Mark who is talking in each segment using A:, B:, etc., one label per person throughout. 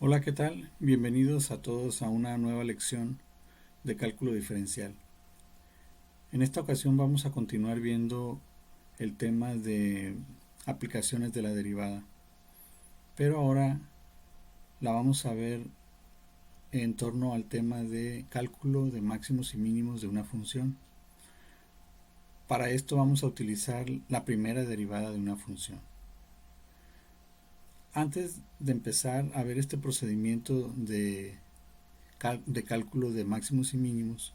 A: Hola, ¿qué tal? Bienvenidos a todos a una nueva lección de cálculo diferencial. En esta ocasión vamos a continuar viendo el tema de aplicaciones de la derivada, pero ahora la vamos a ver en torno al tema de cálculo de máximos y mínimos de una función. Para esto vamos a utilizar la primera derivada de una función. Antes de empezar a ver este procedimiento de cálculo de máximos y mínimos,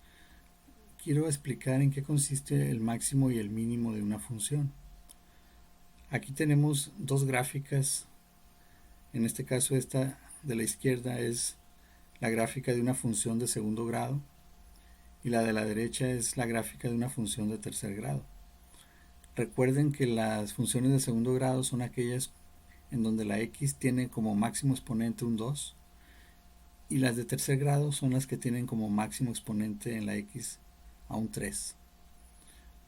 A: quiero explicar en qué consiste el máximo y el mínimo de una función. Aquí tenemos dos gráficas. En este caso, esta de la izquierda es la gráfica de una función de segundo grado y la de la derecha es la gráfica de una función de tercer grado. Recuerden que las funciones de segundo grado son aquellas en donde la x tiene como máximo exponente un 2 y las de tercer grado son las que tienen como máximo exponente en la x a un 3.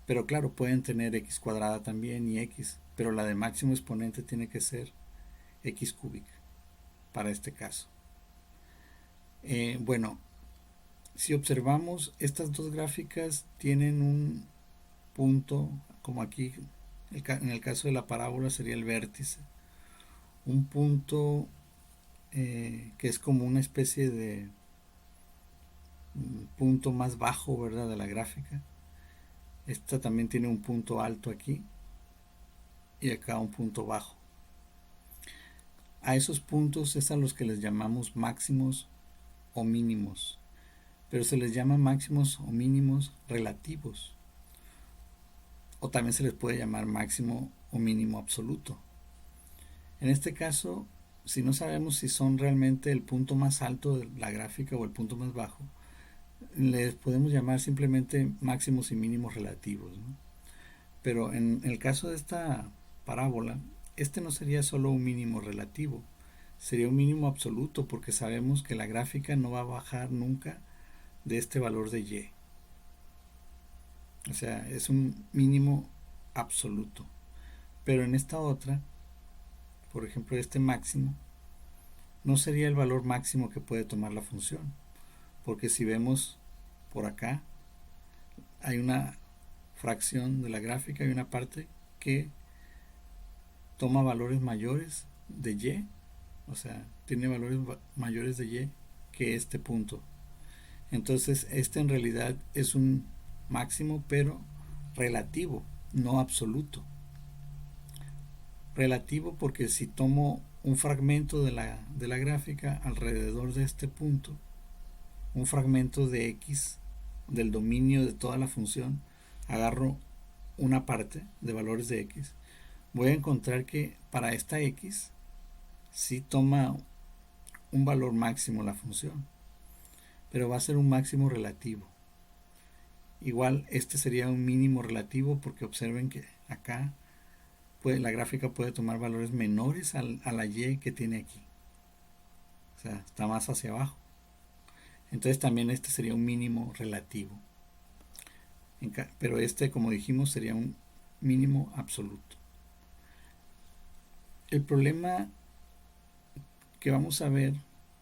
A: Pero claro, pueden tener x cuadrada también y x, pero la de máximo exponente tiene que ser x cúbica para este caso. Bueno, si observamos, estas dos gráficas tienen un punto, como aquí en el caso de la parábola sería el vértice, un punto que es como una especie de punto más bajo, ¿verdad?, de la gráfica. Esta también tiene un punto alto aquí y acá un punto bajo. A esos puntos es a los que les llamamos máximos o mínimos, pero se les llama máximos o mínimos relativos, o también se les puede llamar máximo o mínimo absoluto. En este caso, si no sabemos si son realmente el punto más alto de la gráfica o el punto más bajo, les podemos llamar simplemente máximos y mínimos relativos, ¿no? Pero en el caso de esta parábola, este no sería solo un mínimo relativo, sería un mínimo absoluto, porque sabemos que la gráfica no va a bajar nunca de este valor de y. O sea, es un mínimo absoluto. Pero en esta otra, por ejemplo, este máximo, no sería el valor máximo que puede tomar la función. Porque si vemos por acá, hay una fracción de la gráfica, hay una parte que toma valores mayores de y, o sea, tiene valores mayores de y que este punto. Entonces, este en realidad es un máximo, pero relativo, no absoluto. Relativo porque si tomo un fragmento de la gráfica alrededor de este punto, un fragmento de x del dominio de toda la función, agarro una parte de valores de x, voy a encontrar que para esta x sí toma un valor máximo la función, pero va a ser un máximo relativo. Igual este sería un mínimo relativo porque observen que acá la gráfica puede tomar valores menores a la y que tiene aquí. O sea, está más hacia abajo. Entonces también este sería un mínimo relativo. Pero este, como dijimos, sería un mínimo absoluto. El problema que vamos a ver,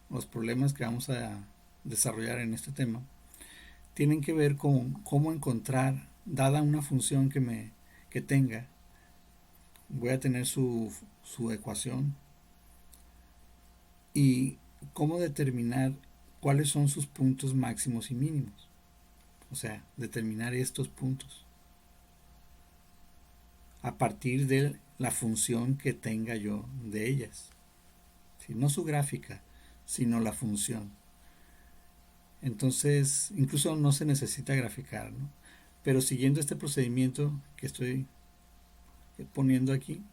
A: los problemas que vamos a desarrollar en este tema, tienen que ver con cómo encontrar, dada una función que tenga, voy a tener su ecuación, y cómo determinar cuáles son sus puntos máximos y mínimos. O sea, determinar estos puntos a partir de la función que tenga yo de ellas. ¿Sí? No su gráfica, sino la función. Entonces, incluso no se necesita graficar, ¿no? Pero siguiendo este procedimiento que estoy poniendo aquí,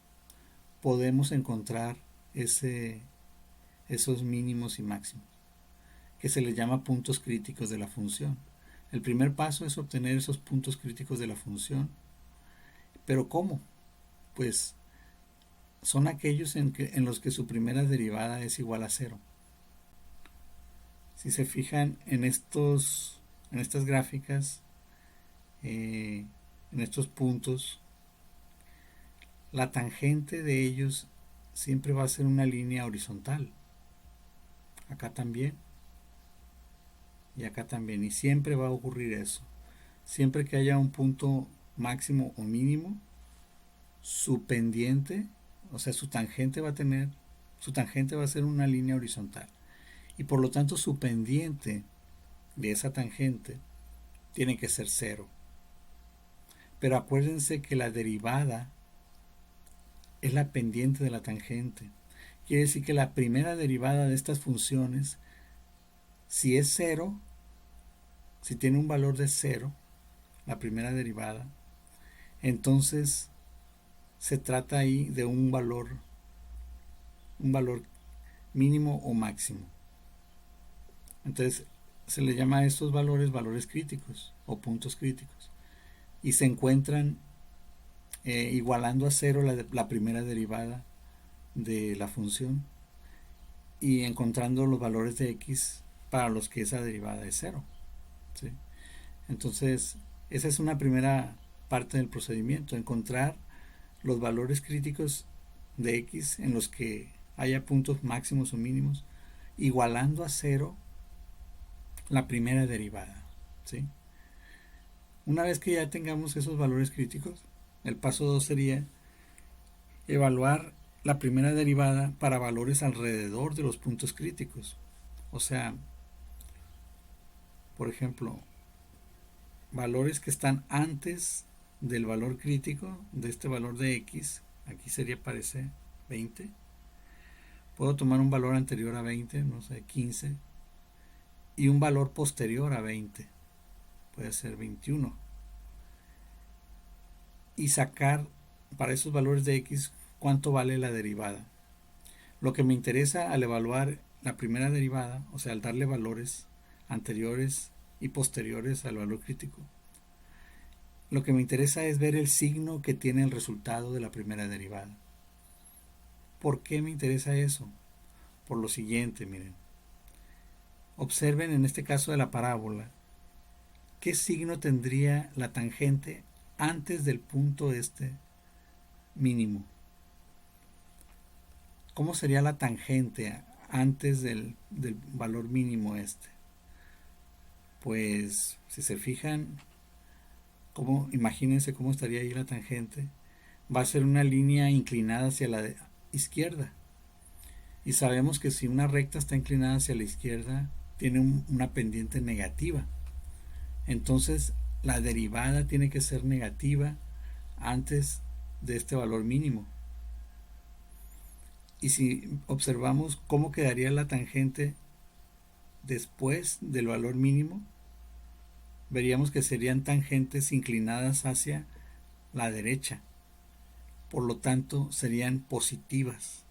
A: podemos encontrar esos mínimos y máximos, que se les llama puntos críticos de la función. El primer paso es obtener esos puntos críticos de la función. ¿Pero cómo? Pues son aquellos en los que su primera derivada es igual a cero. Si se fijan en estas gráficas, en estos puntos, la tangente de ellos siempre va a ser una línea horizontal. acá también y acá también. Y siempre va a ocurrir eso. Siempre que haya un punto máximo o mínimo, su pendiente, o sea, su tangente va a ser una línea horizontal. Y por lo tanto su pendiente de esa tangente tiene que ser cero. Pero acuérdense que la derivada es la pendiente de la tangente. Quiere decir que la primera derivada de estas funciones, si es cero, si tiene un valor de cero, la primera derivada, entonces se trata ahí de un valor mínimo o máximo. Entonces se le llama a estos valores valores críticos o puntos críticos. Y se encuentran igualando a cero la primera derivada de la función y encontrando los valores de x para los que esa derivada es cero. ¿Sí? Entonces, esa es una primera parte del procedimiento, encontrar los valores críticos de x en los que haya puntos máximos o mínimos, igualando a cero la primera derivada. ¿Sí? Una vez que ya tengamos esos valores críticos, el paso 2 sería evaluar la primera derivada para valores alrededor de los puntos críticos. O sea, por ejemplo, valores que están antes del valor crítico de este valor de x, aquí sería parece 20. Puedo tomar un valor anterior a 20, no sé, 15, y un valor posterior a 20, puede ser 21. Y sacar para esos valores de x cuánto vale la derivada. Lo que me interesa al evaluar la primera derivada, o sea, al darle valores anteriores y posteriores al valor crítico, lo que me interesa es ver el signo que tiene el resultado de la primera derivada. ¿Por qué me interesa eso? Por lo siguiente, miren. Observen en este caso de la parábola, ¿qué signo tendría la tangente antes del punto este mínimo? ¿Cómo sería la tangente antes del valor mínimo este? Pues si se fijan, imagínense cómo estaría ahí la tangente. Va a ser una línea inclinada hacia la izquierda. Y sabemos que si una recta está inclinada hacia la izquierda, tiene una pendiente negativa. Entonces la derivada tiene que ser negativa antes de este valor mínimo. Y si observamos cómo quedaría la tangente después del valor mínimo, veríamos que serían tangentes inclinadas hacia la derecha. Por lo tanto, serían positivas.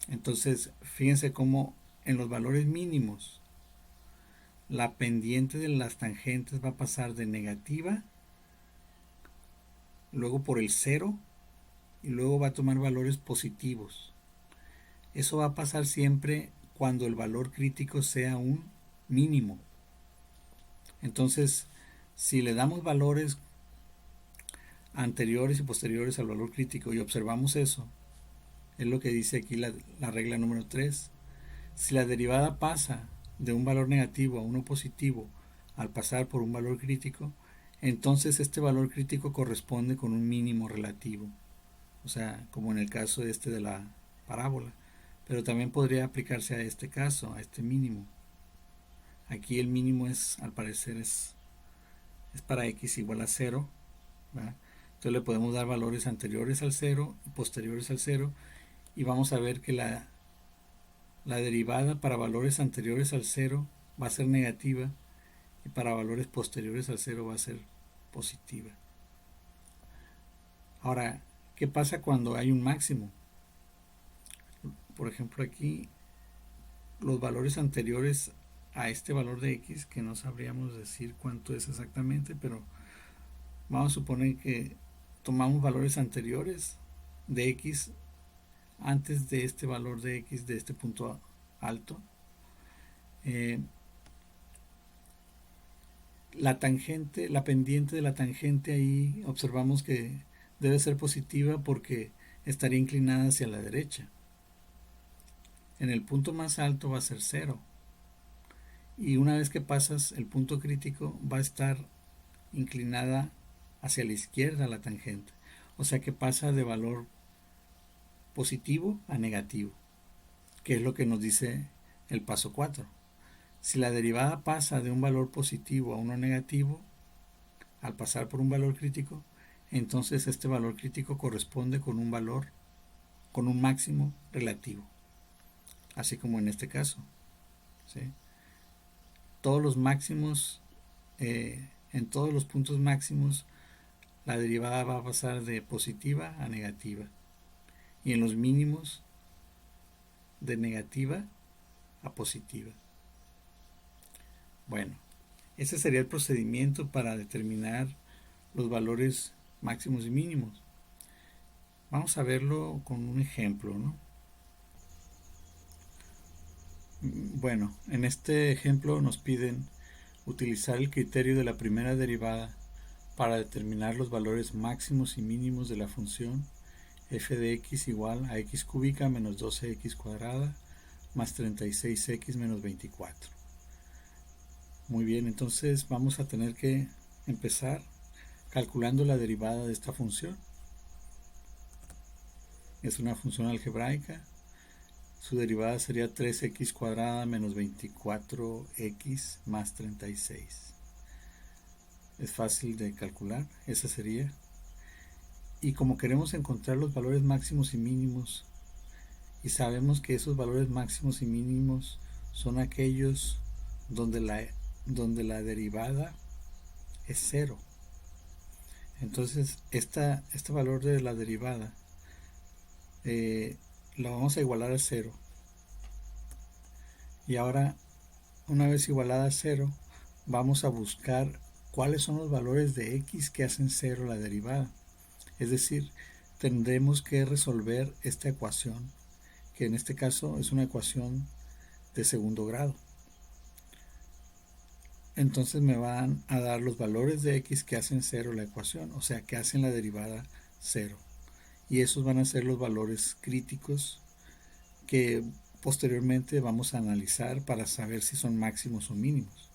A: Entonces, fíjense cómo en los valores mínimos la pendiente de las tangentes va a pasar de negativa, luego por el 0 y luego va a tomar valores positivos. Eso va a pasar siempre cuando el valor crítico sea un mínimo. Entonces, si le damos valores anteriores y posteriores al valor crítico y observamos eso, es lo que dice aquí la regla número 3. Si la derivada pasa de un valor negativo a uno positivo al pasar por un valor crítico, entonces este valor crítico corresponde con un mínimo relativo. O sea, como en el caso de la parábola. Pero también podría aplicarse a este caso, a este mínimo. Aquí el mínimo al parecer es para x igual a 0. ¿verdad? Entonces le podemos dar valores anteriores al 0 y posteriores al 0. Y vamos a ver que la derivada para valores anteriores al 0 va a ser negativa y para valores posteriores al 0 va a ser positiva. Ahora, ¿qué pasa cuando hay un máximo? Por ejemplo, aquí los valores anteriores a este valor de x, que no sabríamos decir cuánto es exactamente, pero vamos a suponer que tomamos valores anteriores de x antes de este valor de x de este punto alto. La tangente, la pendiente de la tangente ahí observamos que debe ser positiva porque estaría inclinada hacia la derecha. En el punto más alto va a ser 0. Y una vez que pasas el punto crítico va a estar inclinada hacia la izquierda la tangente. O sea que pasa de valor positivo a negativo, que es lo que nos dice el paso 4. Si la derivada pasa de un valor positivo a uno negativo, al pasar por un valor crítico, entonces este valor crítico corresponde con un valor, con un máximo relativo, así como en este caso, ¿sí? Todos los máximos, en todos los puntos máximos, la derivada va a pasar de positiva a negativa, y en los mínimos de negativa a positiva. Bueno, ese sería el procedimiento para determinar los valores máximos y mínimos. Vamos a verlo con un ejemplo, ¿no? Bueno, en este ejemplo nos piden utilizar el criterio de la primera derivada para determinar los valores máximos y mínimos de la función f de x igual a x cúbica menos 12x cuadrada más 36x menos 24. Muy bien, entonces vamos a tener que empezar calculando la derivada de esta función. Es una función algebraica. Su derivada sería 3x cuadrada menos 24x más 36. Es fácil de calcular, esa sería. Y como queremos encontrar los valores máximos y mínimos, y sabemos que esos valores máximos y mínimos son aquellos donde la derivada es 0. Entonces, este valor de la derivada la vamos a igualar a 0. Y ahora, una vez igualada a 0, vamos a buscar cuáles son los valores de x que hacen 0 la derivada. Es decir, tendremos que resolver esta ecuación, que en este caso es una ecuación de segundo grado. Entonces me van a dar los valores de x que hacen 0 la ecuación, o sea, que hacen la derivada 0. Y esos van a ser los valores críticos que posteriormente vamos a analizar para saber si son máximos o mínimos.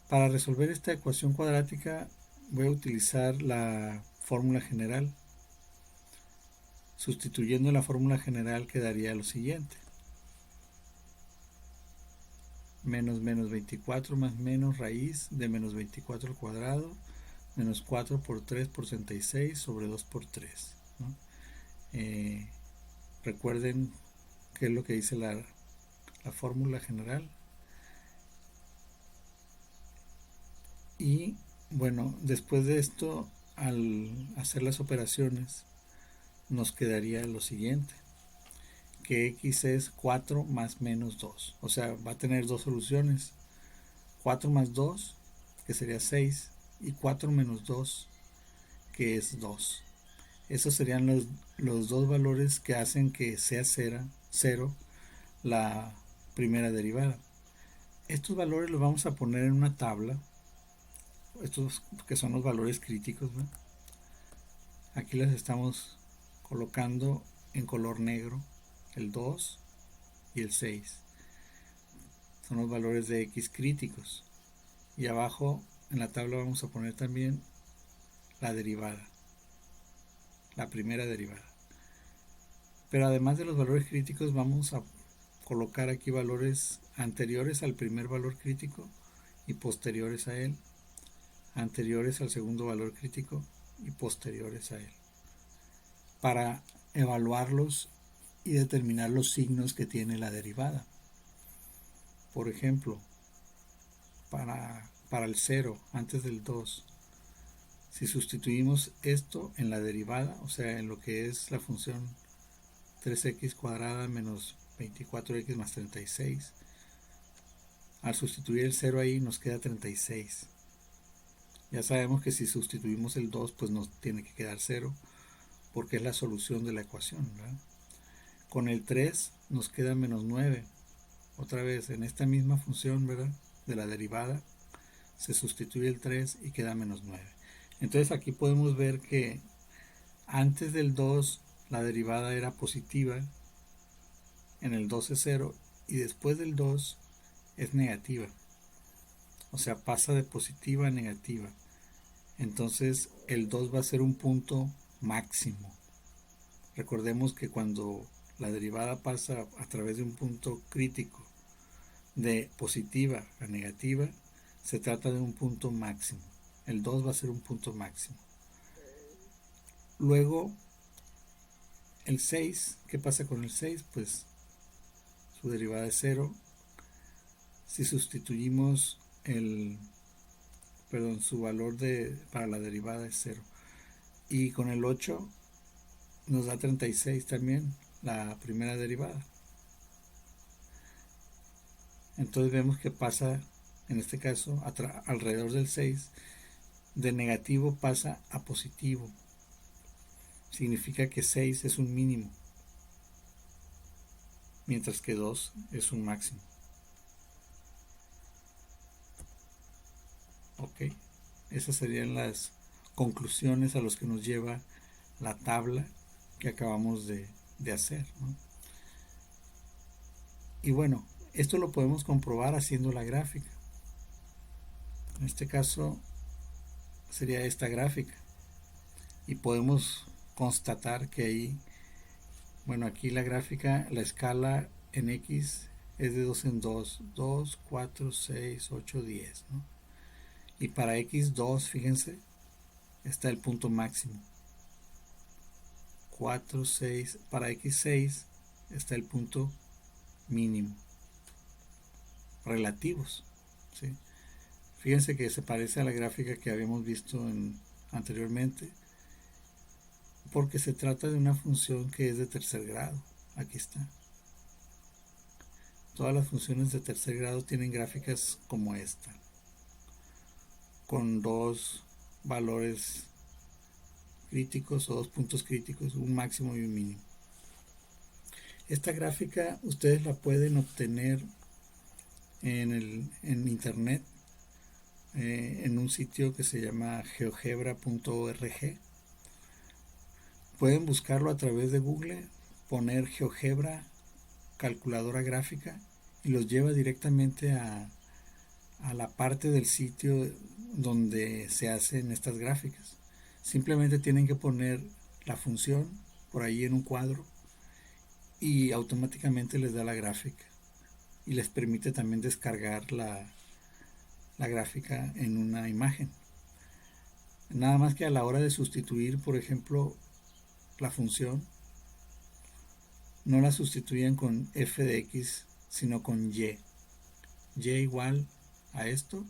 A: Para resolver esta ecuación cuadrática voy a utilizar la fórmula general. Sustituyendo la fórmula general quedaría lo siguiente: menos 24 más menos raíz de menos 24 al cuadrado menos 4 por 3 por 66 sobre 2 por 3, ¿no? Recuerden qué es lo que dice la fórmula general. Y bueno, después de esto, al hacer las operaciones, nos quedaría lo siguiente: que x es 4 más menos 2. O sea, va a tener dos soluciones: 4 más 2, que sería 6, y 4 menos 2, que es 2. Esos serían los dos valores que hacen que sea 0 la primera derivada. Estos valores los vamos a poner en una tabla, estos que son los valores críticos, ¿no? Aquí los estamos colocando en color negro: el 2 y el 6. Son los valores de x críticos. Y abajo en la tabla vamos a poner también la derivada, la primera derivada. Pero además de los valores críticos, vamos a colocar aquí valores anteriores al primer valor crítico y posteriores a él, anteriores al segundo valor crítico y posteriores a él, para evaluarlos y determinar los signos que tiene la derivada. Por ejemplo, para el 0 antes del 2, si sustituimos esto en la derivada, o sea, en lo que es la función 3x cuadrada menos 24x más 36, al sustituir el 0 ahí nos queda 36. Ya sabemos que si sustituimos el 2, pues nos tiene que quedar 0, porque es la solución de la ecuación, ¿verdad? Con el 3 nos queda menos 9. Otra vez, en esta misma función, ¿verdad?, de la derivada, se sustituye el 3 y queda menos 9. Entonces aquí podemos ver que antes del 2 la derivada era positiva en el 2 es 0 y después del 2 es negativa. O sea, pasa de positiva a negativa. Entonces el 2 va a ser un punto máximo. Recordemos que cuando la derivada pasa a través de un punto crítico de positiva a negativa, se trata de un punto máximo. El 2 va a ser un punto máximo. Luego, el 6, ¿qué pasa con el 6? Pues su derivada es 0. Si sustituimos su valor para la derivada es 0. Y con el 8 nos da 36 también, la primera derivada. Entonces vemos que pasa, en este caso, alrededor del 6, de negativo pasa a positivo. Significa que 6 es un mínimo, mientras que 2 es un máximo. Ok, esas serían las conclusiones a las que nos lleva la tabla que acabamos de hacer, ¿no? Y bueno, esto lo podemos comprobar haciendo la gráfica. En este caso sería esta gráfica. Y podemos constatar que ahí, bueno, aquí la gráfica, la escala en X es de 2 en 2, 2, 4, 6, 8, 10, ¿no? Y para X2, fíjense, está el punto máximo. 4, 6, para X6 está el punto mínimo. Relativos, ¿sí? Fíjense que se parece a la gráfica que habíamos visto anteriormente, porque se trata de una función que es de tercer grado. Aquí está. Todas las funciones de tercer grado tienen gráficas como esta, con dos valores críticos o dos puntos críticos, un máximo y un mínimo. Esta gráfica ustedes la pueden obtener en internet, en un sitio que se llama geogebra.org. Pueden buscarlo a través de Google, poner GeoGebra calculadora gráfica y los lleva directamente a la parte del sitio donde se hacen estas gráficas. Simplemente tienen que poner la función por ahí en un cuadro y automáticamente les da la gráfica y les permite también descargar la gráfica en una imagen. Nada más que a la hora de sustituir, por ejemplo, la función, no la sustituyen con f de x, sino con y. Y igual a esto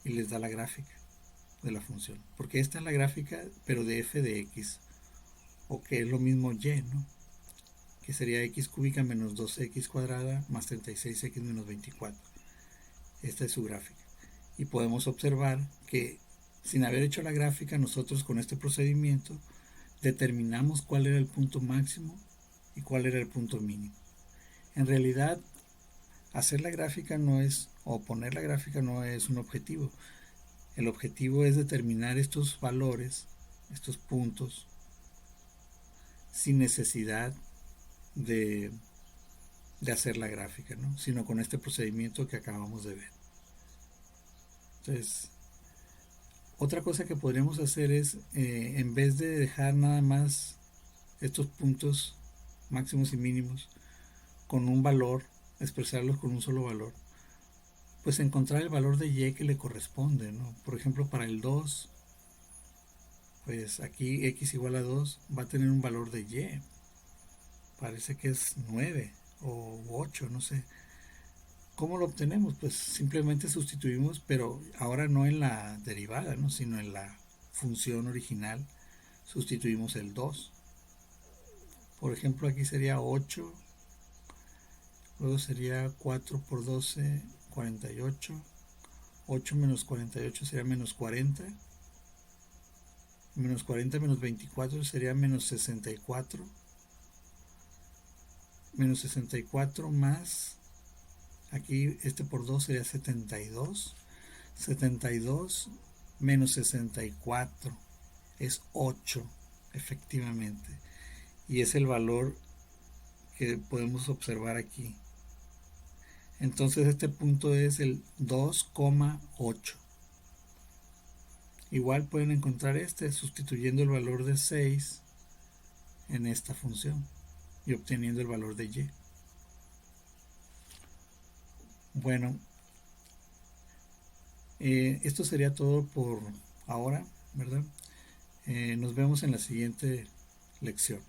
A: y les da la gráfica de la función. Porque esta es la gráfica, pero de f de x, o que es lo mismo y, ¿no? Que sería x cúbica menos 2x cuadrada más 36x menos 24. Esta es su gráfica. Y podemos observar que sin haber hecho la gráfica, nosotros con este procedimiento determinamos cuál era el punto máximo y cuál era el punto mínimo. En realidad, hacer la gráfica no es, o poner la gráfica no es un objetivo. El objetivo es determinar estos valores, estos puntos, sin necesidad de hacer la gráfica, ¿no? Sino con este procedimiento que acabamos de ver. Entonces, otra cosa que podríamos hacer es, en vez de dejar nada más estos puntos máximos y mínimos con un valor, expresarlos con un solo valor, pues encontrar el valor de y que le corresponde, ¿no? Por ejemplo, para el 2, pues aquí x igual a 2 va a tener un valor de y. Parece que es 9 o 8, no sé. ¿Cómo lo obtenemos? Pues simplemente sustituimos, pero ahora no en la derivada, ¿no? Sino en la función original. Sustituimos el 2. Por ejemplo, aquí sería 8. Luego sería 4 por 12, 48. 8 menos 48 sería menos 40. Menos 40 menos 24 sería menos 64. Menos 64 más, aquí este por 2 sería 72. 72 menos 64 es 8, efectivamente. Y es el valor que podemos observar aquí. Entonces este punto es el 2,8. Igual pueden encontrar este sustituyendo el valor de 6 en esta función y obteniendo el valor de y. Bueno, esto sería todo por ahora, ¿verdad? Nos vemos en la siguiente lección.